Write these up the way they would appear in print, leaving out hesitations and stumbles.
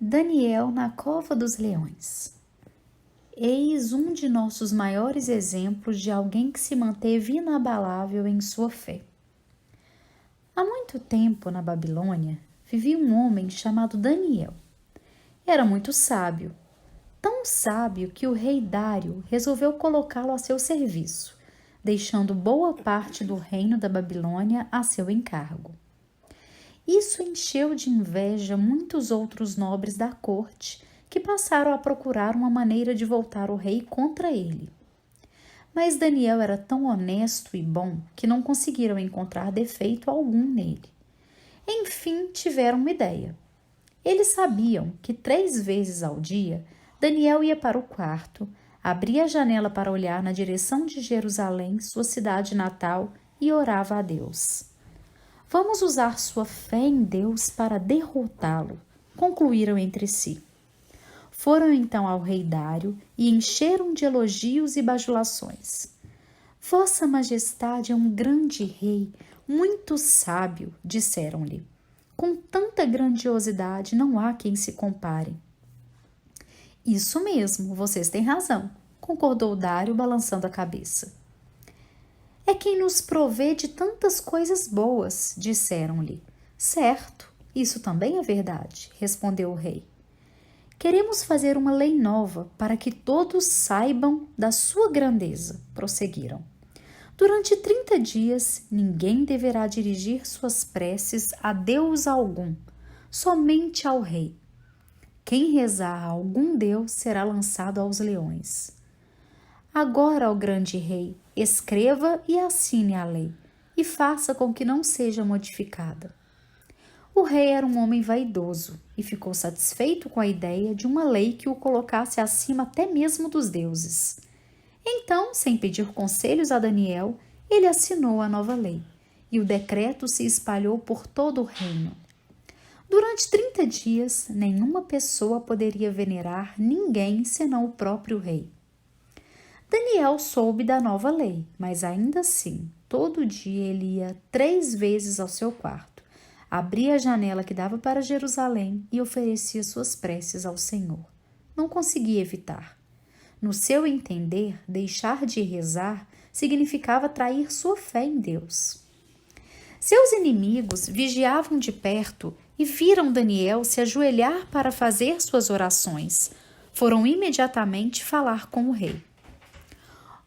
Daniel na cova dos leões. Eis um de nossos maiores exemplos de alguém que se manteve inabalável em sua fé. Há muito tempo, na Babilônia, vivia um homem chamado Daniel. Era muito sábio, tão sábio que o rei Dário resolveu colocá-lo a seu serviço, deixando boa parte do reino da Babilônia a seu encargo. Isso encheu de inveja muitos outros nobres da corte, que passaram a procurar uma maneira de voltar o rei contra ele. Mas Daniel era tão honesto e bom que não conseguiram encontrar defeito algum nele. Enfim, tiveram uma ideia. Eles sabiam que 3 vezes ao dia Daniel ia para o quarto, abria a janela para olhar na direção de Jerusalém, sua cidade natal, e orava a Deus. Vamos usar sua fé em Deus para derrotá-lo, concluíram entre si. Foram então ao rei Dário e encheram de elogios e bajulações. Vossa Majestade é um grande rei, muito sábio, disseram-lhe. Com tanta grandiosidade não há quem se compare. Isso mesmo, vocês têm razão, concordou Dário, balançando a cabeça. É quem nos provê de tantas coisas boas, disseram-lhe. Certo, isso também é verdade, respondeu o rei. Queremos fazer uma lei nova para que todos saibam da sua grandeza, prosseguiram. Durante 30 dias, ninguém deverá dirigir suas preces a Deus algum, somente ao rei. Quem rezar a algum Deus será lançado aos leões. Agora, ó grande rei, escreva e assine a lei, e faça com que não seja modificada. O rei era um homem vaidoso e ficou satisfeito com a ideia de uma lei que o colocasse acima até mesmo dos deuses. Então, sem pedir conselhos a Daniel, ele assinou a nova lei, e o decreto se espalhou por todo o reino. Durante 30 dias, nenhuma pessoa poderia venerar ninguém senão o próprio rei. Daniel soube da nova lei, mas ainda assim, todo dia ele ia 3 vezes ao seu quarto, abria a janela que dava para Jerusalém e oferecia suas preces ao Senhor. Não conseguia evitar. No seu entender, deixar de rezar significava trair sua fé em Deus. Seus inimigos vigiavam de perto e viram Daniel se ajoelhar para fazer suas orações. Foram imediatamente falar com o rei.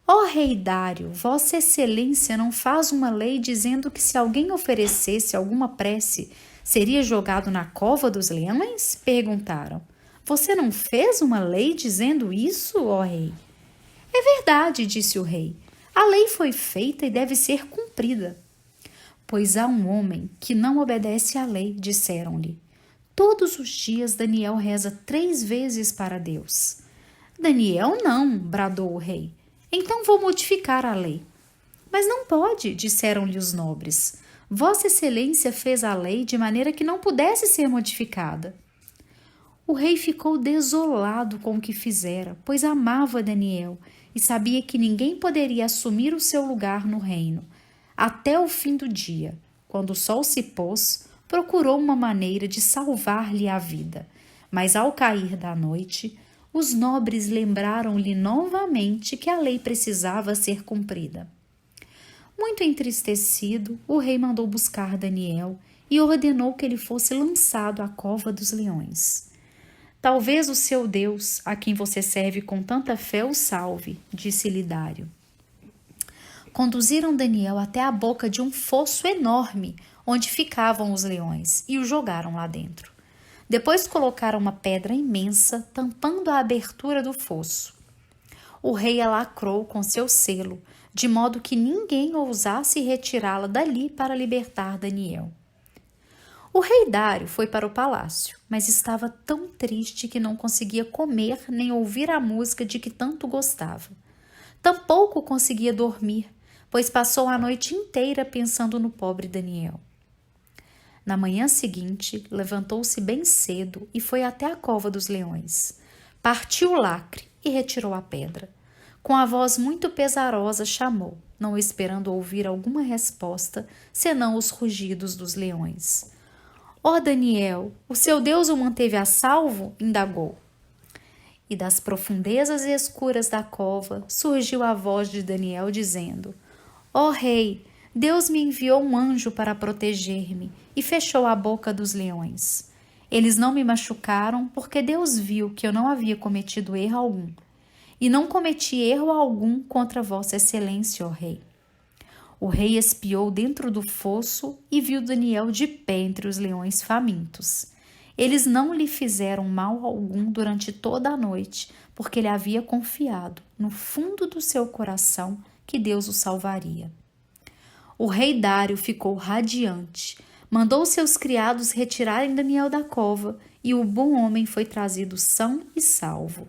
Ó rei Dário, vossa excelência não faz uma lei dizendo que se alguém oferecesse alguma prece, seria jogado na cova dos leões? Perguntaram. Você não fez uma lei dizendo isso, ó rei? É verdade, disse o rei. A lei foi feita e deve ser cumprida. Pois há um homem que não obedece à lei, disseram-lhe. Todos os dias Daniel reza 3 vezes para Deus. Daniel não, bradou o rei. Então vou modificar a lei. Mas não pode, disseram-lhe os nobres. Vossa Excelência fez a lei de maneira que não pudesse ser modificada. O rei ficou desolado com o que fizera, pois amava Daniel e sabia que ninguém poderia assumir o seu lugar no reino. Até o fim do dia, quando o sol se pôs, procurou uma maneira de salvar-lhe a vida. Mas ao cair da noite, os nobres lembraram-lhe novamente que a lei precisava ser cumprida. Muito entristecido, o rei mandou buscar Daniel e ordenou que ele fosse lançado à cova dos leões. Talvez o seu Deus, a quem você serve com tanta fé, o salve, disse-lhe Dário. Conduziram Daniel até a boca de um fosso enorme, onde ficavam os leões, e o jogaram lá dentro. Depois colocaram uma pedra imensa, tampando a abertura do fosso. O rei a lacrou com seu selo, de modo que ninguém ousasse retirá-la dali para libertar Daniel. O rei Dário foi para o palácio, mas estava tão triste que não conseguia comer nem ouvir a música de que tanto gostava. Tampouco conseguia dormir, pois passou a noite inteira pensando no pobre Daniel. Na manhã seguinte, levantou-se bem cedo e foi até a cova dos leões. Partiu o lacre e retirou a pedra. Com a voz muito pesarosa chamou, não esperando ouvir alguma resposta, senão os rugidos dos leões. Ó Daniel, o seu Deus o manteve a salvo? Indagou. E das profundezas escuras da cova surgiu a voz de Daniel dizendo: Ó rei, Deus me enviou um anjo para proteger-me e fechou a boca dos leões. Eles não me machucaram porque Deus viu que eu não havia cometido erro algum. E não cometi erro algum contra vossa excelência, ó rei. O rei espiou dentro do fosso e viu Daniel de pé entre os leões famintos. Eles não lhe fizeram mal algum durante toda a noite, porque ele havia confiado, no fundo do seu coração, que Deus o salvaria. O rei Dário ficou radiante, mandou seus criados retirarem Daniel da cova e o bom homem foi trazido são e salvo.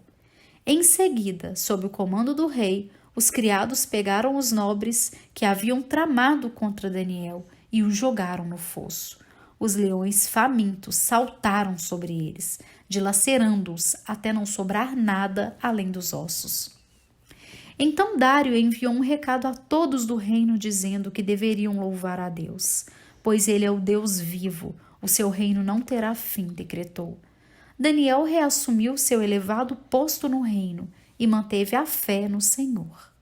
Em seguida, sob o comando do rei, os criados pegaram os nobres que haviam tramado contra Daniel e o jogaram no fosso. Os leões famintos saltaram sobre eles, dilacerando-os até não sobrar nada além dos ossos. Então Dário enviou um recado a todos do reino dizendo que deveriam louvar a Deus, pois ele é o Deus vivo, o seu reino não terá fim, decretou. Daniel reassumiu seu elevado posto no reino e manteve a fé no Senhor.